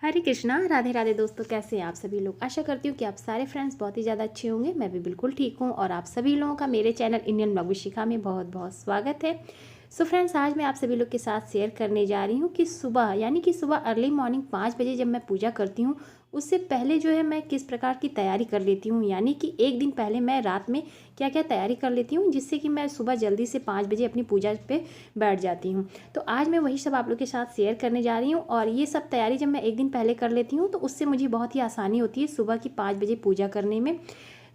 हरे कृष्णा, राधे राधे दोस्तों। कैसे हैं आप सभी लोग। आशा करती हूँ कि आप सारे फ्रेंड्स बहुत ही ज़्यादा अच्छे होंगे। मैं भी बिल्कुल ठीक हूँ और आप सभी लोगों का मेरे चैनल इंडियन ब्लॉग विशिखा में बहुत बहुत स्वागत है। सो फ्रेंड्स, आज मैं आप सभी लोग के साथ शेयर करने जा रही हूँ कि सुबह यानी कि सुबह अर्ली मॉर्निंग 5 बजे जब मैं पूजा करती हूँ, उससे पहले जो है मैं किस प्रकार की तैयारी कर लेती हूँ। यानी कि एक दिन पहले मैं रात में क्या क्या तैयारी कर लेती हूँ, जिससे कि मैं सुबह जल्दी से 5 बजे अपनी पूजा पे बैठ जाती हूँ। तो आज मैं वही सब आप लोग के साथ शेयर करने जा रही हूँ। और ये सब तैयारी जब मैं एक दिन पहले कर लेती हूँ तो उससे मुझे बहुत ही आसानी होती है सुबह की 5 बजे पूजा करने में।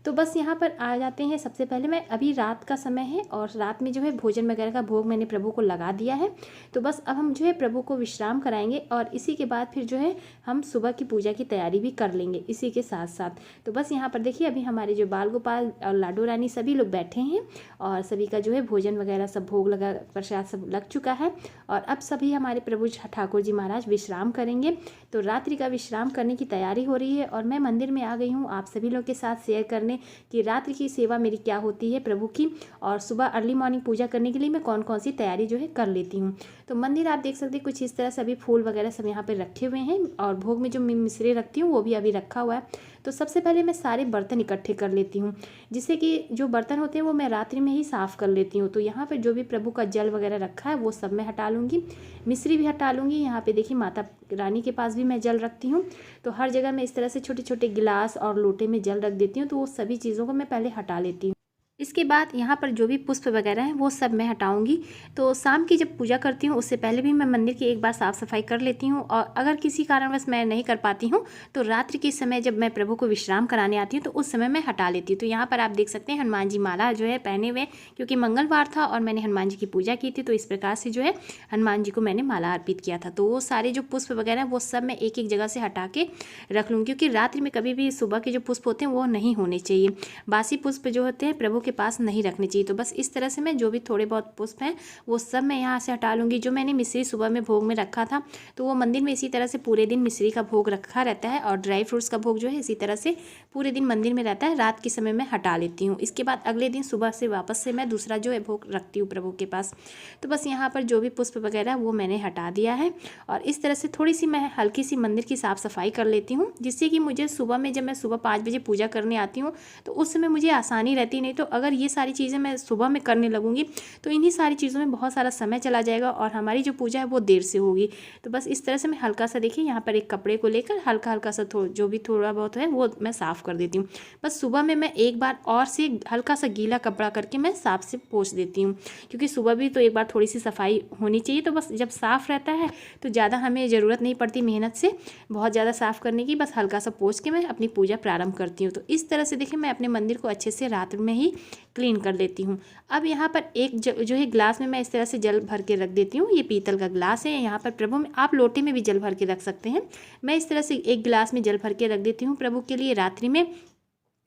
तो बस यहाँ पर आ जाते हैं। सबसे पहले मैं अभी रात का समय है और रात में जो है भोजन वगैरह का भोग मैंने प्रभु को लगा दिया है। तो बस अब हम जो है प्रभु को विश्राम कराएंगे और इसी के बाद फिर जो है हम सुबह की पूजा की तैयारी भी कर लेंगे इसी के साथ साथ। तो बस यहाँ पर देखिए, अभी हमारे जो बाल गोपाल और लाडो रानी सभी लोग बैठे हैं और सभी का जो है भोजन वगैरह सब भोग लगा, प्रसाद सब लग चुका है। और अब सभी हमारे प्रभु ठाकुर जी महाराज विश्राम करेंगे। तो रात्रि का विश्राम करने की तैयारी हो रही है और मैं मंदिर में आ गई हूँ आप सभी लोग के साथ शेयर करने कि रात्रि की सेवा मेरी क्या होती है प्रभु की, और सुबह अर्ली मॉर्निंग पूजा करने के लिए मैं कौन कौन सी तैयारी जो है कर लेती हूँ। तो मंदिर आप देख सकते हैं कुछ इस तरह से अभी फूल वगैरह सब यहाँ पे रखे हुए हैं और भोग में जो मिश्री रखती हूँ वो भी अभी रखा हुआ है। तो सबसे पहले मैं सारे बर्तन इकट्ठे कर लेती हूँ, जिससे कि जो बर्तन होते हैं वो मैं रात्रि में ही साफ़ कर लेती हूँ। तो यहाँ पर जो भी प्रभु का जल वगैरह रखा है वो सब मैं हटा लूँगी, मिश्री भी हटा लूँगी। यहाँ पे देखिए माता रानी के पास भी मैं जल रखती हूँ। तो हर जगह मैं इस तरह से छोटे छोटे गिलास और लोटे में जल रख देती हूँ। तो वो सभी चीज़ों को मैं पहले हटा लेती हूँ। इसके बाद यहाँ पर जो भी पुष्प वगैरह हैं वो सब मैं हटाऊंगी। तो शाम की जब पूजा करती हूँ उससे पहले भी मैं मंदिर की एक बार साफ़ सफाई कर लेती हूँ। और अगर किसी कारणवश मैं नहीं कर पाती हूँ तो रात्रि के समय जब मैं प्रभु को विश्राम कराने आती हूँ तो उस समय मैं हटा लेती हूँ। तो यहाँ पर आप देख सकते हैं हनुमान जी माला जो है पहने हुए, क्योंकि मंगलवार था और मैंने हनुमान जी की पूजा की थी। तो इस प्रकार से जो है हनुमान जी को मैंने माला अर्पित किया था। तो वो सारे जो पुष्प वगैरह वो सब मैं एक एक जगह से हटा के रख लूँगी, क्योंकि रात्रि में कभी भी सुबह के जो पुष्प होते हैं वो नहीं होने चाहिए। बासी पुष्प जो होते हैं प्रभु के पास नहीं रखने चाहिए। तो बस इस तरह से मैं जो भी थोड़े बहुत पुष्प हैं वो सब मैं यहाँ से हटा लूँगी। जो मैंने मिश्री सुबह में भोग में रखा था तो वो मंदिर में इसी तरह से पूरे दिन मिश्री का भोग रखा रहता है और ड्राई फ्रूट्स का भोग जो है इसी तरह से पूरे दिन मंदिर में रहता है। रात के समय मैं हटा लेती हूँ। इसके बाद अगले दिन सुबह से वापस से मैं दूसरा जो है भोग रखती हूँ प्रभु के पास। तो बस यहाँ पर जो भी पुष्प वगैरह वो मैंने हटा दिया है और इस तरह से थोड़ी सी मैं हल्की सी मंदिर की साफ़ सफाई कर लेती हूँ, जिससे कि मुझे सुबह में जब मैं सुबह 5 बजे पूजा करने आती हूँ तो उस समय मुझे आसानी रहती। नहीं तो अगर ये सारी चीज़ें मैं सुबह में करने लगूंगी तो इन्हीं सारी चीज़ों में बहुत सारा समय चला जाएगा और हमारी जो पूजा है वो देर से होगी। तो बस इस तरह से मैं हल्का सा देखिए यहाँ पर एक कपड़े को लेकर हल्का हल्का सा जो भी थोड़ा बहुत है वो मैं साफ़ कर देती हूँ। बस सुबह में मैं एक बार और से हल्का सा गीला कपड़ा करके मैं साफ से पोंछ देती हूँ, क्योंकि सुबह भी तो एक बार थोड़ी सी सफाई होनी चाहिए। तो बस जब साफ़ रहता है तो ज़्यादा हमें ज़रूरत नहीं पड़ती मेहनत से बहुत ज़्यादा साफ़ करने की। बस हल्का सा पोंछ के मैं अपनी पूजा प्रारंभ करती हूँ। तो इस तरह से देखिए मैं अपने मंदिर को अच्छे से रात में ही क्लीन कर लेती हूँ। अब यहाँ पर एक जो है ग्लास में मैं इस तरह से जल भर के रख देती हूँ। ये पीतल का ग्लास है। यहाँ पर प्रभु में आप लोटे में भी जल भर के रख सकते हैं। मैं इस तरह से एक गिलास में जल भर के रख देती हूँ प्रभु के लिए रात्रि में।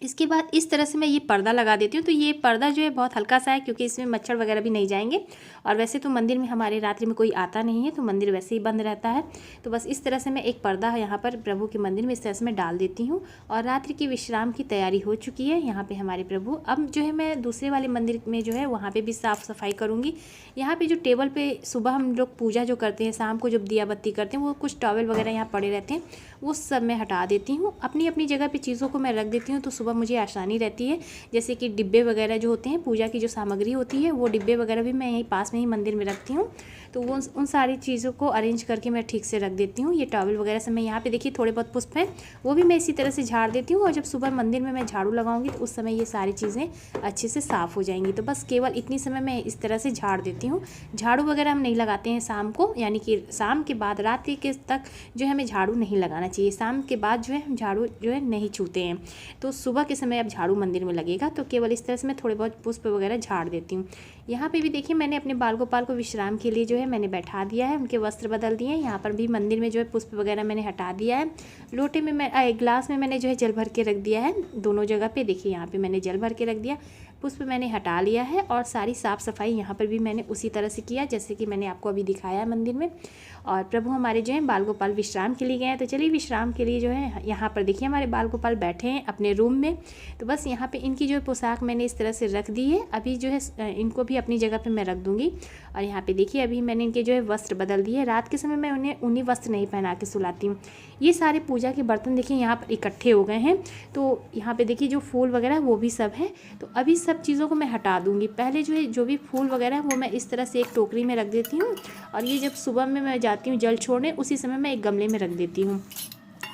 इसके बाद इस तरह से मैं ये पर्दा लगा देती हूँ। तो ये पर्दा जो है बहुत हल्का सा है, क्योंकि इसमें मच्छर वगैरह भी नहीं जाएंगे और वैसे तो मंदिर में हमारे रात्रि में कोई आता नहीं है तो मंदिर वैसे ही बंद रहता है। तो बस इस तरह से मैं एक पर्दा यहाँ पर प्रभु के मंदिर में इस तरह से मैं डाल देती हूँ। और रात्रि की विश्राम की तैयारी हो चुकी है यहाँ पर हमारे प्रभु। अब जो है मैं दूसरे वाले मंदिर में जो है वहाँ पर भी साफ़ सफाई करूँगी। यहाँ पर जो टेबल पर सुबह हम लोग पूजा जो करते हैं, शाम को जब दिया बत्ती करते हैं, वो कुछ टॉवल वगैरह यहाँ पड़े रहते हैं, वो सब मैं हटा देती हूँ। अपनी अपनी जगह पर चीज़ों को मैं रख देती हूँ तो सुबह मुझे आसानी रहती है। जैसे कि डिब्बे वगैरह जो होते हैं, पूजा की जो सामग्री होती है, वो डिब्बे वगैरह भी मैं यहीं पास में ही मंदिर में रखती हूँ। तो वो उन सारी चीज़ों को अरेंज करके मैं ठीक से रख देती हूँ। ये टॉवल वगैरह से मैं यहाँ पे देखिए थोड़े बहुत पुष्प हैं वो भी मैं इसी तरह से झाड़ देती हूँ। और जब सुबह मंदिर में मैं झाड़ू लगाऊंगी तो उस समय ये सारी चीज़ें अच्छे से साफ़ हो जाएंगी। तो बस केवल इतनी समय मैं इस तरह से झाड़ देती हूँ। झाड़ू वगैरह हम नहीं लगाते हैं शाम को, यानी कि शाम के बाद रात्रि के तक जो है हमें झाड़ू नहीं लगाना चाहिए। शाम के बाद जो है हम झाड़ू जो है नहीं छूते हैं। तो सुबह के समय अब झाड़ू मंदिर में लगेगा। तो केवल इस तरह से मैं थोड़े बहुत पुष्प वगैरह झाड़ देती हूँ। यहाँ पे भी देखिए मैंने अपने बाल गोपाल को विश्राम के लिए जो है मैंने बैठा दिया है, उनके वस्त्र बदल दिए हैं। यहाँ पर भी मंदिर में जो है पुष्प वगैरह मैंने हटा दिया है। लोटे में मैं ग्लास में मैंने जो है जल भर के रख दिया है दोनों जगह पे। देखिए यहाँ पे मैंने जल भर के रख दिया। पुष्प मैंने हटा लिया है और सारी साफ़ सफाई यहाँ पर भी मैंने उसी तरह से किया जैसे कि मैंने आपको अभी दिखाया है मंदिर में। और प्रभु हमारे जो हैं बाल गोपाल विश्राम के लिए गए हैं, तो चलिए विश्राम के लिए जो है यहाँ पर देखिए हमारे बाल गोपाल बैठे हैं अपने रूम में। तो बस यहाँ पे इनकी जो पोशाक मैंने इस तरह से रख दी है, अभी जो है इनको भी अपनी जगह पे मैं रख दूँगी। और यहाँ पे देखिए अभी मैंने इनके जो है वस्त्र बदल दिए। रात के समय मैं उन्हें उन्हीं वस्त्र नहीं पहना के सुलाती हूँ। ये सारे पूजा के बर्तन देखिए यहाँ पर इकट्ठे हो गए हैं, तो यहाँ पे देखिए जो फूल वगैरह वो भी सब है। तो अभी सब चीज़ों को मैं हटा दूँगी। पहले जो है जो भी फूल वगैरह है वो मैं इस तरह से एक टोकरी में रख देती हूँ, और ये जब सुबह में मैं जाती हूँ जल छोड़ने उसी समय मैं एक गमले में रख देती हूँ।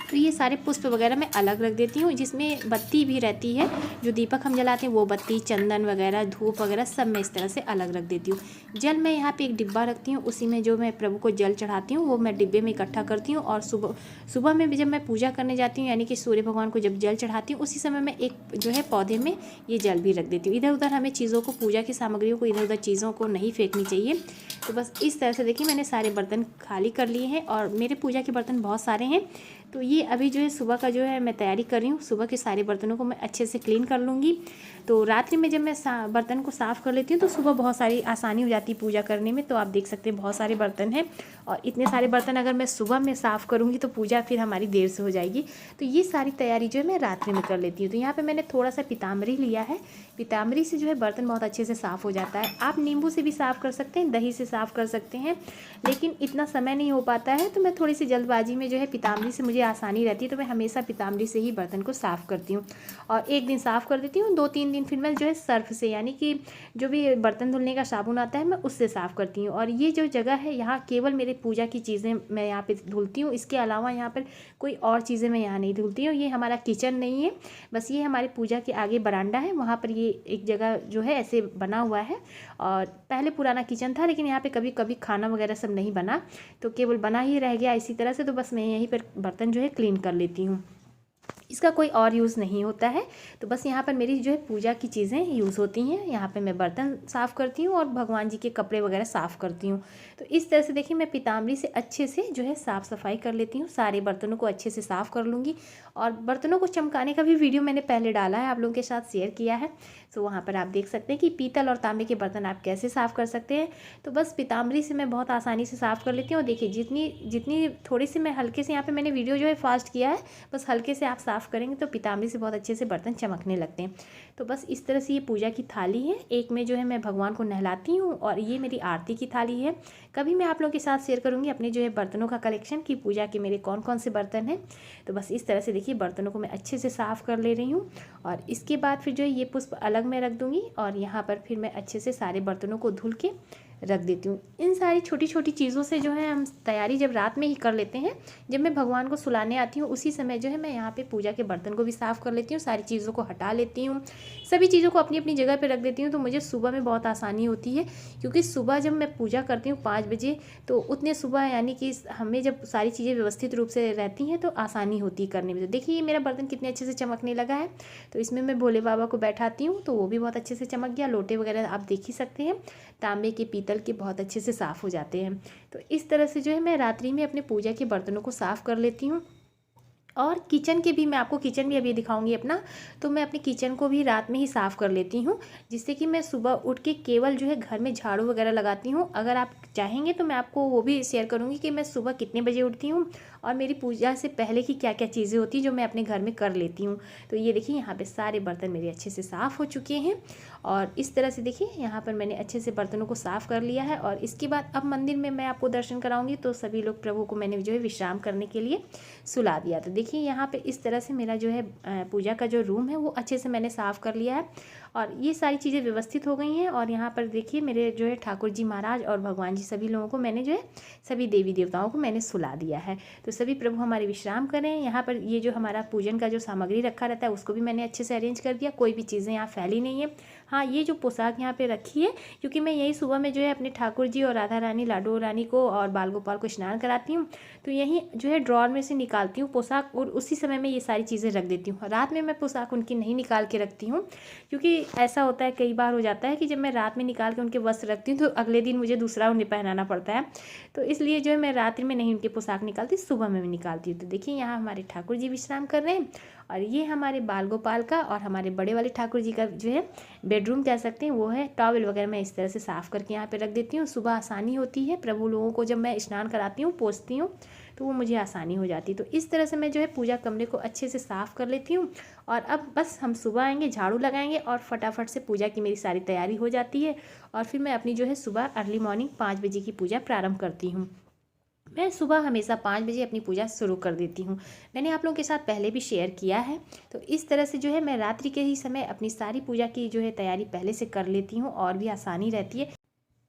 तो ये सारे पुष्प वगैरह मैं अलग रख देती हूँ, जिसमें बत्ती भी रहती है, जो दीपक हम जलाते हैं वो बत्ती, चंदन वगैरह, धूप वगैरह सब मैं इस तरह से अलग रख देती हूँ। जल मैं यहाँ पे एक डिब्बा रखती हूँ, उसी में जो मैं प्रभु को जल चढ़ाती हूँ वो मैं डिब्बे में इकट्ठा करती हूँ। और सुबह में भी जब मैं पूजा करने जाती हूँ, यानी कि सूर्य भगवान को जब जल चढ़ाती हूँ, उसी समय मैं एक जो है पौधे में ये जल भी रख देती हूँ। इधर उधर हमें चीज़ों को, पूजा की सामग्रियों को इधर उधर चीज़ों को नहीं फेंकनी चाहिए। तो बस इस तरह से देखिए मैंने सारे बर्तन खाली कर लिए हैं, और मेरे पूजा के बर्तन बहुत सारे हैं। तो ये अभी जो है सुबह का जो है मैं तैयारी कर रही हूँ। सुबह के सारे बर्तनों को मैं अच्छे से क्लीन कर लूँगी। तो रात्रि में जब मैं बर्तन को साफ़ कर लेती हूँ तो सुबह बहुत सारी आसानी हो जाती है पूजा करने में। तो आप देख सकते हैं बहुत सारे बर्तन हैं, और इतने सारे बर्तन अगर मैं सुबह में साफ़ करूँगी तो पूजा फिर हमारी देर से हो जाएगी। तो ये सारी तैयारी जो है मैं रात्रि में कर लेती हूँ। तो यहाँ पर मैंने थोड़ा सा पीताम्बरी लिया है। पीताम्बरी से जो है बर्तन बहुत अच्छे से साफ़ हो जाता है। आप नींबू से भी साफ़ कर सकते हैं, दही से साफ़ कर सकते हैं, लेकिन इतना समय नहीं हो पाता है तो मैं थोड़ी सी जल्दबाजी में जो है पीताम्बरी से मुझे आसानी रहती है, तो मैं हमेशा पीताम्बरी से ही बर्तन को साफ़ करती हूँ। और एक दिन साफ़ कर देती हूँ, 2-3 दिन फिर मैं जो है सर्फ से, यानी कि जो भी बर्तन धुलने का साबुन आता है मैं उससे साफ़ करती हूँ। और ये जो जगह है यहाँ केवल मेरे पूजा की चीज़ें मैं यहाँ पे धुलती हूँ, इसके अलावा यहाँ पर कोई और चीज़ें मैं यहाँ नहीं धुलती हूँ। ये हमारा किचन नहीं है, बस ये हमारे पूजा के आगे बरामदा है, वहाँ पर ये एक जगह जो है ऐसे बना हुआ है। और पहले पुराना किचन था, लेकिन यहाँ पे कभी कभी खाना वगैरह सब नहीं बना, तो केवल बना ही रह गया इसी तरह से। तो बस मैं यहीं पर बर्तन जो है क्लीन कर लेती हूँ, इसका कोई और यूज़ नहीं होता है। तो बस यहाँ पर मेरी जो है पूजा की चीज़ें यूज़ होती हैं। यहाँ पे मैं बर्तन साफ़ करती हूँ और भगवान जी के कपड़े वगैरह साफ़ करती हूँ। तो इस तरह से देखिए मैं पीताम्बरी से अच्छे से जो है साफ़ सफाई कर लेती हूँ। सारे बर्तनों को अच्छे से साफ़ कर लूँगी। और बर्तनों को चमकाने का भी वीडियो मैंने पहले डाला है, आप लोगों के साथ शेयर किया है। तो वहाँ पर आप देख सकते हैं कि पीतल और तांबे के बर्तन आप कैसे साफ़ कर सकते हैं। तो बस पीताम्बरी से मैं बहुत आसानी से साफ़ कर लेती हूँ। देखिए जितनी थोड़ी सी मैं हल्के से, यहाँ पे मैंने वीडियो जो है फास्ट किया है, बस हल्के से आप साफ़ करेंगे तो पीताम्बरी से बहुत अच्छे से बर्तन चमकने लगते हैं। तो बस इस तरह से ये पूजा की थाली है। एक में जो है मैं भगवान को नहलाती हूँ, और ये मेरी आरती की थाली है। कभी मैं आप लोगों के साथ शेयर करूँगी अपने जो है बर्तनों का कलेक्शन, की पूजा के मेरे कौन कौन से बर्तन हैं। तो बस इस तरह से देखिए बर्तनों को मैं अच्छे से साफ़ कर ले रही हूँ। और इसके बाद फिर जो है ये पुष्प अलग में रख दूँगी, और यहाँ पर फिर मैं अच्छे से सारे बर्तनों को धुल के रख देती हूँ। इन सारी छोटी छोटी चीज़ों से जो है हम तैयारी जब रात में ही कर लेते हैं, जब मैं भगवान को सुलाने आती हूँ उसी समय जो है मैं यहाँ पे पूजा के बर्तन को भी साफ़ कर लेती हूँ, सारी चीज़ों को हटा लेती हूँ, सभी चीज़ों को अपनी अपनी जगह पे रख देती हूँ। तो मुझे सुबह में बहुत आसानी होती है, क्योंकि सुबह जब मैं पूजा करती हूँ 5 बजे, तो उतने सुबह यानी कि हमें जब सारी चीज़ें व्यवस्थित रूप से रहती हैं तो आसानी होती है करने में। तो देखिए ये मेरा बर्तन कितने अच्छे से चमकने लगा है। तो इसमें मैं भोले बाबा को बैठाती हूँ तो वो भी बहुत अच्छे से चमक गया। लोटे वगैरह आप देख ही सकते हैं, तांबे के, पीतल के बहुत अच्छे से साफ़ हो जाते हैं। तो इस तरह से जो है मैं रात्रि में अपने पूजा के बर्तनों को साफ़ कर लेती हूँ। और किचन के भी, मैं आपको किचन भी अभी दिखाऊंगी अपना। तो मैं अपने किचन को भी रात में ही साफ़ कर लेती हूँ, जिससे कि मैं सुबह उठ के केवल जो है घर में झाड़ू वगैरह लगाती हूँ। अगर आप चाहेंगे तो मैं आपको वो भी शेयर करूँगी कि मैं सुबह कितने बजे उठती हूँ, और मेरी पूजा से पहले की क्या क्या चीज़ें होती हैं जो मैं अपने घर में कर लेती हूँ। तो ये देखिए यहाँ पे सारे बर्तन मेरे अच्छे से साफ़ हो चुके हैं, और इस तरह से देखिए यहाँ पर मैंने अच्छे से बर्तनों को साफ़ कर लिया है। और इसके बाद अब मंदिर में मैं आपको दर्शन कराऊंगी। तो सभी लोग, प्रभु को मैंने जो है विश्राम करने के लिए सुला दिया। तो देखिए यहाँ पे इस तरह से मेरा जो है पूजा का जो रूम है वो अच्छे से मैंने साफ़ कर लिया है, और ये सारी चीज़ें व्यवस्थित हो गई हैं। और यहाँ पर देखिए मेरे जो है ठाकुर जी महाराज और भगवान जी सभी लोगों को मैंने जो है, सभी देवी देवताओं को मैंने सुला दिया है। तो सभी प्रभु हमारे विश्राम करें। यहाँ पर ये जो हमारा पूजन का जो सामग्री रखा रहता है उसको भी मैंने अच्छे से अरेंज कर दिया, कोई भी चीज़ें यहाँ फैली नहीं है। हाँ, ये जो पोशाक यहाँ पे रखी है, क्योंकि मैं यही सुबह में जो है अपने ठाकुर जी और राधा रानी, लाडो रानी को और बाल गोपाल को स्नान कराती हूँ, तो यहीं जो है ड्रॉर में से निकालती हूँ पोशाक, और उसी समय में ये सारी चीज़ें रख देती हूँ। रात में मैं पोशाक उनकी नहीं निकाल के रखती हूँ, क्योंकि ऐसा होता है, कई बार हो जाता है कि जब मैं रात में निकाल के उनके वस्त्र रखती हूँ तो अगले दिन मुझे दूसरा उन्हें पहनाना पड़ता है। तो इसलिए जो है मैं रात्रि में नहीं उनके पोशाक निकालती, सुबह में निकालती हूँ। तो देखिए यहाँ हमारे ठाकुर जी विश्राम कर रहे हैं, और ये हमारे बाल गोपाल का और हमारे बड़े वाले ठाकुर जी का जो है बेडरूम कह सकते हैं वो है, टॉवल वगैरह मैं इस तरह से साफ़ करके यहाँ पे रख देती हूँ। सुबह आसानी होती है, प्रभु लोगों को जब मैं स्नान कराती हूँ, पोंछती हूँ, तो वो मुझे आसानी हो जाती है। तो इस तरह से मैं जो है पूजा कमरे को अच्छे से साफ़ कर लेती हूँ। और अब बस हम सुबह आएंगे, झाड़ू लगाएंगे और फटाफट से पूजा की मेरी सारी तैयारी हो जाती है। और फिर मैं अपनी जो है सुबह अर्ली मॉर्निंग 5 बजे की पूजा प्रारंभ करती हूँ। मैं सुबह हमेशा 5 बजे अपनी पूजा शुरू कर देती हूँ। मैंने आप लोगों के साथ पहले भी शेयर किया है। तो इस तरह से जो है मैं रात्रि के ही समय अपनी सारी पूजा की जो है तैयारी पहले से कर लेती हूँ और भी आसानी रहती है,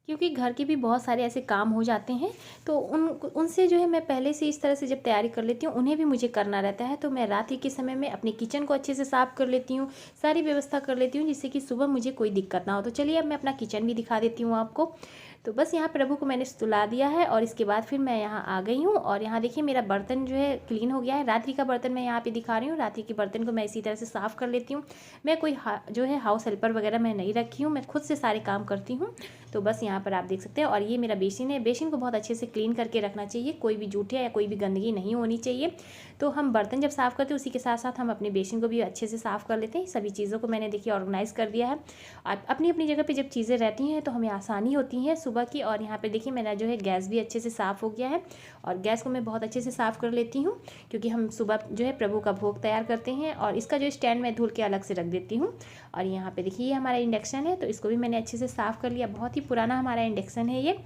क्योंकि घर के भी बहुत सारे ऐसे काम हो जाते हैं। तो उनसे जो है मैं पहले से इस तरह से जब तैयारी कर लेती हूँ, उन्हें भी मुझे करना रहता है। तो मैं रात्रि के समय में अपने किचन को अच्छे से साफ़ कर लेती हूँ, सारी व्यवस्था कर लेती हूँ, जिससे कि सुबह मुझे कोई दिक्कत ना हो। तो चलिए अब मैं अपना किचन भी दिखा देती हूँ आपको। तो बस यहाँ प्रभु को मैंने सुला दिया है और इसके बाद फिर मैं यहाँ आ गई हूँ। और यहाँ देखिए मेरा बर्तन जो है क्लीन हो गया है। रात्रि का बर्तन मैं यहाँ पे दिखा रही हूँ। रात्रि के बर्तन को मैं इसी तरह से साफ़ कर लेती हूँ। मैं कोई जो है हाउस हेल्पर वगैरह मैं नहीं रखी हूँ, मैं खुद से सारे काम करती हूँ। तो बस यहाँ पर आप देख सकते हैं। और ये मेरा बेसिन है। बेसिन को बहुत अच्छे से क्लीन करके रखना चाहिए, कोई भी जूठे या कोई भी गंदगी नहीं होनी चाहिए। तो हम बर्तन जब साफ़ करते हैं उसी के साथ साथ हम अपने बेसिन को भी अच्छे से साफ़ कर लेते हैं। सभी चीज़ों को मैंने देखिए ऑर्गेनाइज़ कर दिया है। और अपनी अपनी जगह पे जब चीज़ें रहती हैं तो हमें आसानी होती है सुबह की। और यहाँ पे देखिए मेरा जो है गैस भी अच्छे से साफ़ हो गया है। और गैस को मैं बहुत अच्छे से साफ़ कर लेती हूँ, क्योंकि हम सुबह जो है प्रभु का भोग तैयार करते हैं। और इसका जो स्टैंड मैं धुल के अलग से रख देती हूँ। और यहाँ पे देखिए ये हमारा इंडक्शन है, तो इसको भी मैंने अच्छे से साफ़ कर लिया। बहुत ही पुराना हमारा इंडक्शन है ये।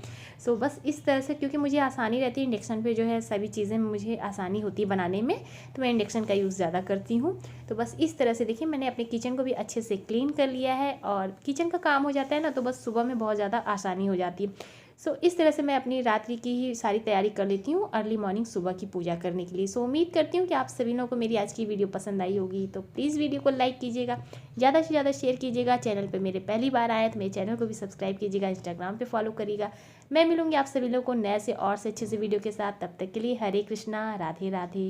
सो बस इस तरह से, क्योंकि मुझे आसानी रहती है इंडक्शन पे जो है सभी चीज़ें मुझे आसानी होती है बनाने में, तो मैं इंडक्शन का यूज़ ज़्यादा करती हूँ। तो बस इस तरह से देखिए मैंने अपने किचन को भी अच्छे से क्लीन कर लिया है। और किचन का काम हो जाता है ना, तो बस सुबह में बहुत ज़्यादा आसानी हो जाती है। सो इस तरह से मैं अपनी रात्रि की ही सारी तैयारी कर लेती हूँ अर्ली मॉर्निंग सुबह की पूजा करने के लिए। सो उम्मीद करती हूँ कि आप सभी लोगों को मेरी आज की वीडियो पसंद आई होगी। तो प्लीज़ वीडियो को लाइक कीजिएगा, ज़्यादा से ज़्यादा शेयर कीजिएगा। चैनल पे मेरे पहली बार आए तो मेरे चैनल को भी सब्सक्राइब कीजिएगा, इंस्टाग्राम पे फॉलो करिएगा। मैं मिलूंगी आप सभी लोगों को नए से और से अच्छे से वीडियो के साथ। तब तक के लिए हरे कृष्णा, राधे राधे।